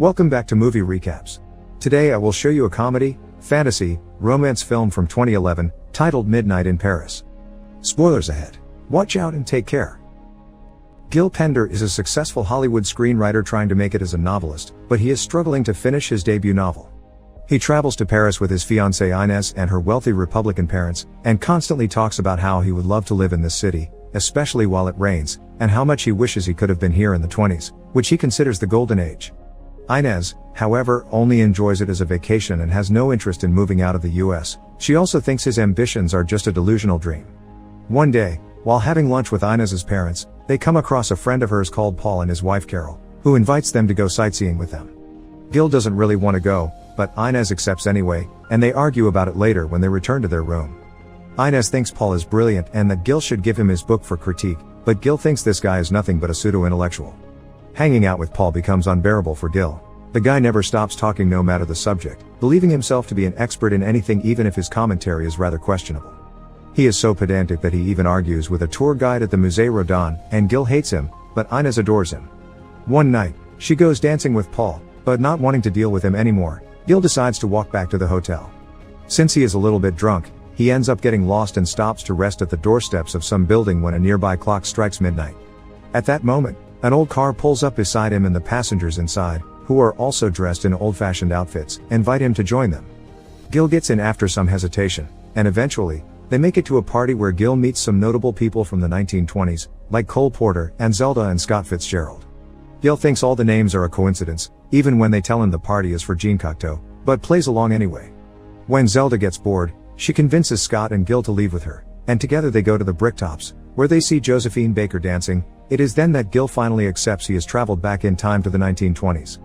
Welcome back to Movie Recaps. Today I will show you a comedy, fantasy, romance film from 2011, titled Midnight in Paris. Spoilers ahead. Watch out and take care. Gil Pender is a successful Hollywood screenwriter trying to make it as a novelist, but he is struggling to finish his debut novel. He travels to Paris with his fiancée Inès and her wealthy Republican parents, and constantly talks about how he would love to live in this city, especially while it rains, and how much he wishes he could have been here in the 20s, which he considers the golden age. Inès, however, only enjoys it as a vacation and has no interest in moving out of the US. She also thinks his ambitions are just a delusional dream. One day, while having lunch with Inés's parents, they come across a friend of hers called Paul and his wife Carol, who invites them to go sightseeing with them. Gil doesn't really want to go, but Inès accepts anyway, and they argue about it later when they return to their room. Inès thinks Paul is brilliant and that Gil should give him his book for critique, but Gil thinks this guy is nothing but a pseudo-intellectual. Hanging out with Paul becomes unbearable for Gil. The guy never stops talking no matter the subject, believing himself to be an expert in anything even if his commentary is rather questionable. He is so pedantic that he even argues with a tour guide at the Musée Rodin, and Gil hates him, but Inès adores him. One night, she goes dancing with Paul, but not wanting to deal with him anymore, Gil decides to walk back to the hotel. Since he is a little bit drunk, he ends up getting lost and stops to rest at the doorsteps of some building when a nearby clock strikes midnight. At that moment, an old car pulls up beside him and the passengers inside, who are also dressed in old-fashioned outfits, invite him to join them. Gil gets in after some hesitation, and eventually, they make it to a party where Gil meets some notable people from the 1920s, like Cole Porter and Zelda and Scott Fitzgerald. Gil thinks all the names are a coincidence, even when they tell him the party is for Jean Cocteau, but plays along anyway. When Zelda gets bored, she convinces Scott and Gil to leave with her, and together they go to the Bricktops, where they see Josephine Baker dancing. It is then that Gil finally accepts he has traveled back in time to the 1920s.